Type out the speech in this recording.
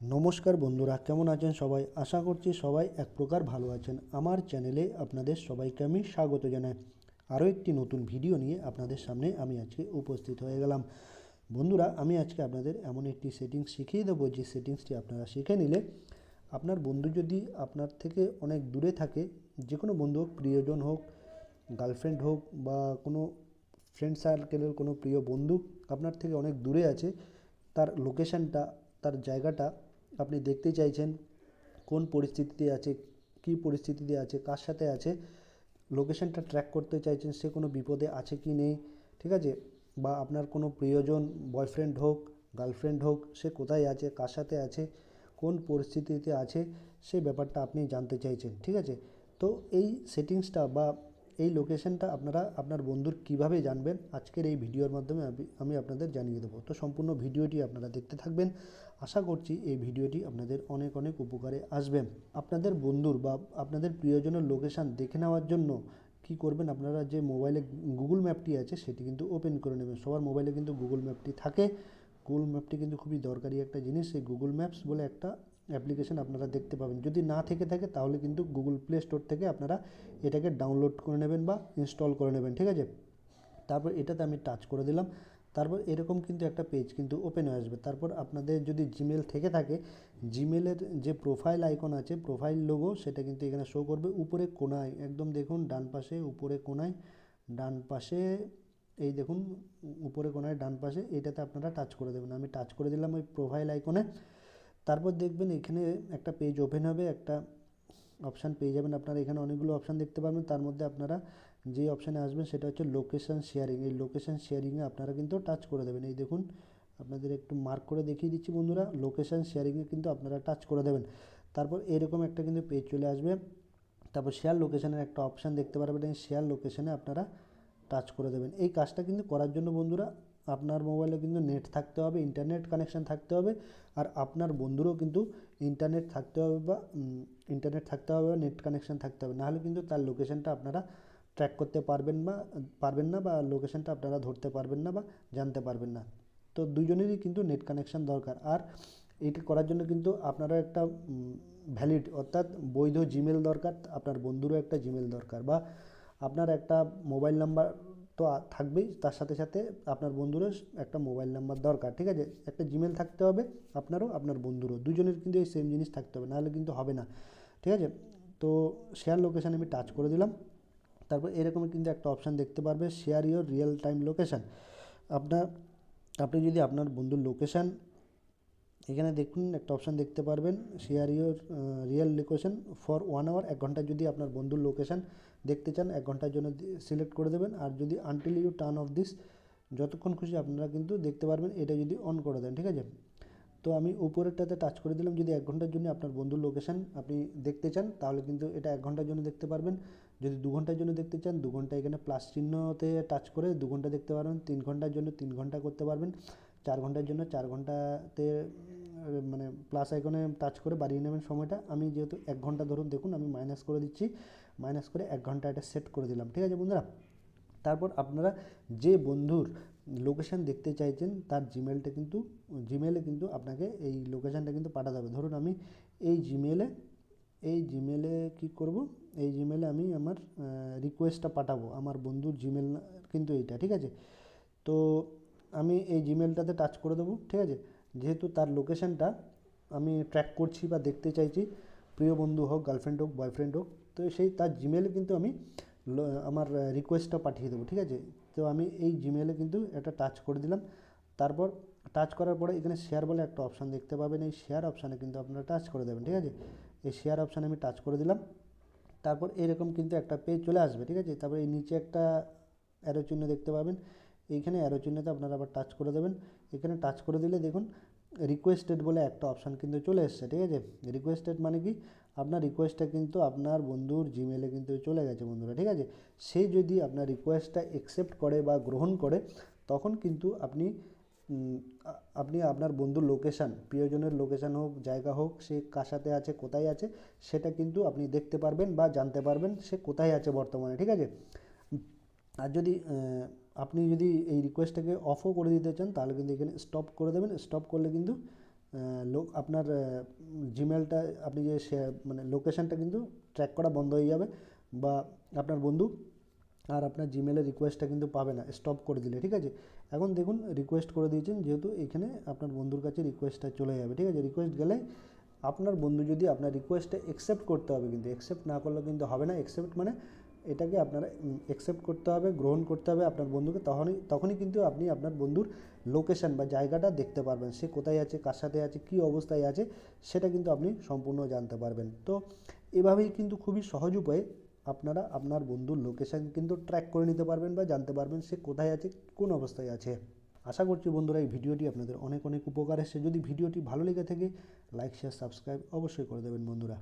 নমস্কার বন্ধুরা, কেমন আছেন সবাই? আশা করছি সবাই এক প্রকার ভালো আছেন। আমার চ্যানেলে আপনাদের সবাইকে আমি স্বাগত জানাই। আরও একটি নতুন ভিডিও নিয়ে আপনাদের সামনে আমি আজকে উপস্থিত হয়ে গেলাম। বন্ধুরা, আমি আজকে আপনাদের এমন একটি সেটিংস শিখিয়ে দেবো, যে সেটিংসটি আপনারা শিখে নিলে আপনার বন্ধু যদি আপনার থেকে অনেক দূরে থাকে, যে কোনো বন্ধু হোক, প্রিয়জন হোক, গার্লফ্রেন্ড হোক, বা কোনো ফ্রেন্ড সার্কেলের কোনো প্রিয় বন্ধু আপনার থেকে অনেক দূরে আছে, তার লোকেশানটা, তার জায়গাটা আপনি দেখতে চাইছেন, কোন পরিস্থিতিতে আছে, কী পরিস্থিতিতে আছে, কার সাথে আছে, লোকেশানটা ট্র্যাক করতে চাইছেন, সে কোনো বিপদে আছে কি নেই, ঠিক আছে? বা আপনার কোনো প্রিয়জন, বয়ফ্রেন্ড হোক, গার্লফ্রেন্ড হোক, সে কোথায় আছে, কার সাথে আছে, কোন পরিস্থিতিতে আছে, সেই ব্যাপারটা আপনি জানতে চাইছেন, ঠিক আছে? তো এই সেটিংসটা বা এই লোকেশানটা আপনারা আপনার বন্ধুর কিভাবে জানবেন, আজকের এই ভিডিওর মাধ্যমে আমি আপনাদের জানিয়ে দেবো। তো সম্পূর্ণ ভিডিওটি আপনারা দেখতে থাকবেন। আশা করছি এই ভিডিওটি আপনাদের অনেক অনেক উপকারে আসবে। আপনাদের বন্ধুর বা আপনাদের প্রিয়জনের লোকেশান দেখে নেওয়ার জন্য কি করবেন, আপনারা যে মোবাইলে গুগল ম্যাপটি আছে সেটি কিন্তু ওপেন করে নেবেন। সবার মোবাইলে কিন্তু গুগল ম্যাপটি থাকে। গুগল ম্যাপটি কিন্তু খুবই দরকারি একটা জিনিস। সেই গুগল ম্যাপস বলে একটা অ্যাপ্লিকেশন আপনারা দেখতে পাবেন। যদি না থেকে থাকে তাহলে কিন্তু গুগল প্লে স্টোর থেকে আপনারা এটাকে ডাউনলোড করে নেবেন বা ইনস্টল করে নেবেন, ঠিক আছে? তারপর এটাতে আমি টাচ করে দিলাম। তারপর এরকম কিন্তু একটা পেজ কিন্তু ওপেন হয়ে আসবে। তারপর আপনাদের যদি জিমেল থেকে থাকে, জিমেলের যে প্রোফাইল আইকন আছে, প্রোফাইল লোগো, সেটা কিন্তু এখানে শো করবে উপরে কোণায়, একদম দেখুন ডান পাশে উপরে কোণায়, ডান পাশে, এই দেখুন উপরে কোণায় ডান পাশে, এটাতে আপনারা টাচ করে দেবেন। আমি টাচ করে দিলাম ওই প্রোফাইল আইকনে। তারপর দেখবেন এখানে একটা পেজ ওপেন হবে, একটা অপশান পেয়ে যাবেন। আপনারা এখানে অনেকগুলো অপশান দেখতে পাবেন। তার মধ্যে আপনারা যে অপশানে আসবেন সেটা হচ্ছে লোকেশান শেয়ারিং। এই লোকেশান শেয়ারিংয়ে আপনারা কিন্তু টাচ করে দেবেন। এই দেখুন, আপনাদের একটু মার্ক করে দেখিয়ে দিচ্ছি বন্ধুরা, লোকেশান শেয়ারিংয়ে কিন্তু আপনারা টাচ করে দেবেন। তারপর এরকম একটা কিন্তু পেজ চলে আসবে। তারপর শেয়ার লোকেশানের একটা অপশান দেখতে পারবেন, এই শেয়ার লোকেশানে আপনারা টাচ করে দেবেন। এই কাজটা কিন্তু করার জন্য বন্ধুরা আপনার মোবাইলে কিন্তু নেট থাকতে হবে, ইন্টারনেট কানেকশান থাকতে হবে, আর আপনার বন্ধুরও কিন্তু ইন্টারনেট থাকতে হবে বা নেট কানেকশান থাকতে হবে। নাহলে কিন্তু তার লোকেশানটা আপনারা ট্র্যাক করতে পারবেন না, বা লোকেশানটা আপনারা ধরতে পারবেন না বা জানতে পারবেন না। তো দুজনেরই কিন্তু নেট কানেকশান দরকার। আর এটি করার জন্য কিন্তু আপনারা একটা ভ্যালিড অর্থাৎ বৈধ জিমেল দরকার, আপনার বন্ধুরও একটা জিমেল দরকার, বা আপনার একটা মোবাইল নাম্বার তো থাকবেই, তার সাথে সাথে আপনার বন্ধুরও একটা মোবাইল নাম্বার দরকার, ঠিক আছে? একটা জিমেল থাকতে হবে আপনারও, আপনার বন্ধুরও, দুজনের কিন্তু এই সেম জিনিস থাকতে হবে, নাহলে কিন্তু হবে না, ঠিক আছে? তো শেয়ার লোকেশানে আমি টাচ করে দিলাম। তারপর এরকম কিন্তু একটা অপশান দেখতে পারবে, share your real time location. আপনার আপনি যদি আপনার বন্ধুর লোকেশান, এখানে দেখুন একটা অপশান দেখতে পারবেন, share your real location for 1 hour. 1 ঘন্টা যদি আপনার বন্ধুর লোকেশান দেখতে চান, 1 ঘন্টার জন্য সিলেক্ট করে দেবেন। আর যদি until you turn off this, যতক্ষণ খুশি আপনারা কিন্তু দেখতে পারবেন, এটা যদি অন করে দেন, ঠিক আছে? তো আমি উপরেরটাতে টাচ করে দিলাম। যদি 1 ঘন্টার জন্য আপনার বন্ধুর লোকেশান আপনি দেখতে চান, তাহলে কিন্তু এটা 1 ঘন্টার জন্য দেখতে পারবেন। যদি 2 ঘন্টার জন্য দেখতে চান, 2 ঘন্টা, এখানে প্লাস চিহ্নতে টাচ করে 2 ঘন্টা দেখতে পারবেন। 3 ঘন্টার জন্য 3 ঘন্টা করতে পারবেন। 4 ঘন্টার জন্য 4 ঘন্টাতে মানে প্লাস আইকনে টাচ করে বাড়িয়ে নেবেন সময়টা। আমি যেহেতু 1 ঘন্টা ধরুন, দেখুন আমি মাইনাস করে দিচ্ছি, মাইনাস করে 1 ঘন্টা এটা সেট করে দিলাম, ঠিক আছে বন্ধুরা? তারপর আপনারা যে বন্ধুর লোকেশান দেখতে চাইছেন তার জিমেলে কিন্তু আপনাকে এই লোকেশানটা কিন্তু পাঠাতে হবে। ধরুন আমি এই জিমেলে কী করব, এই জিমেলে আমি আমার রিকোয়েস্টটা পাঠাবো। আমার বন্ধুর জিমেল কিন্তু এইটা, ঠিক আছে? তো আমি এই জিমেলটাতে টাচ করে দেবো, ঠিক আছে? যেহেতু তার লোকেশানটা আমি ট্র্যাক করছি বা দেখতে চাইছি, প্রিয় বন্ধু হোক, গার্লফ্রেন্ড হোক, বয়ফ্রেন্ড হোক, তো সেই তার জিমেলে কিন্তু আমি আমার রিকোয়েস্টটা পাঠিয়ে দেবো, ঠিক আছে? তো আমি এই জিমেলে কিন্তু একটা টাচ করে দিলাম। তারপর টাচ করার পরে এখানে শেয়ার বলে একটা অপশান দেখতে পাবেন, এই শেয়ার অপশানে কিন্তু আপনারা টাচ করে দেবেন, ঠিক আছে? এই শেয়ার অপশানে আমি টাচ করে দিলাম। তারপর এরকম কিন্তু একটা পেজ চলে আসবে, ঠিক আছে? তারপর এই নিচে একটা অ্যারো চিহ্ন দেখতে পাবেন, এইখানে অ্যারো চিহ্নতে আপনারা আবার টাচ করে দেবেন। এখানে টাচ করে দিলে দেখুন রিকোয়েস্টেড বলে একটা অপশান কিন্তু চলে এসছে, ঠিক আছে? রিকোয়েস্টেড মানে কি, আপনার রিকোয়েস্টটা কিন্তু আপনার বন্ধুর জিমেলে কিন্তু চলে গেছে বন্ধুরা, ঠিক আছে? সে যদি আপনার রিকোয়েস্টটা অ্যাকসেপ্ট করে বা গ্রহণ করে, তখন কিন্তু আপনি আপনার বন্ধুর লোকেশান, প্রিয়জনের লোকেশান হোক, জায়গা হোক, সে কার সাথে আছে, কোথায় আছে, সেটা কিন্তু আপনি দেখতে পারবেন বা জানতে পারবেন সে কোথায় আছে বর্তমানে, ঠিক আছে? আর যদি আপনি যদি এই রিকোয়েস্টটাকে অফও করে দিতে চান, তাহলে কিন্তু এখানে স্টপ করে দেবেন। স্টপ করলে কিন্তু লোক আপনার জিমেলটা আপনি যে মানে লোকেশানটা কিন্তু ট্র্যাক করা বন্ধ হয়ে যাবে, বা আপনার বন্ধু আর আপনার জিমেলের রিকোয়েস্টটা কিন্তু পাবে না স্টপ করে দিলে, ঠিক আছে। এখন দেখুন রিকোয়েস্ট করে দিয়েছেন, যেহেতু এখানে আপনার বন্ধুর কাছে রিকোয়েস্টটা চলে যাবে, ঠিক আছে। রিকোয়েস্ট গেলে আপনার বন্ধু যদি আপনার রিকোয়েস্টটা অ্যাকসেপ্ট করতে হবে, কিন্তু অ্যাকসেপ্ট না করলে কিন্তু হবে না। অ্যাকসেপ্ট মানে এটাকে আপনারা অ্যাকসেপ্ট করতে হবে, গ্রহণ করতে হবে আপনার বন্ধুকে, তখনই কিন্তু আপনি আপনার বন্ধুর লোকেশান বা জায়গাটা দেখতে পারবেন, সে কোথায় আছে, কার সাথে আছে, কী অবস্থায় আছে, সেটা কিন্তু আপনি সম্পূর্ণ জানতে পারবেন। তো এভাবেই কিন্তু খুবই সহজ উপায়ে আপনারা আপনার বন্ধুর লোকেশান কিন্তু ট্র্যাক করে নিতে পারবেন বা জানতে পারবেন সে কোথায় আছে, কোন অবস্থায় আছে। আশা করছি বন্ধুরা এই ভিডিওটি আপনাদের অনেক অনেক উপকার এসেছে। যদি ভিডিওটি ভালো লেগে থাকে লাইক শেয়ার সাবস্ক্রাইব অবশ্যই করে দেবেন বন্ধুরা।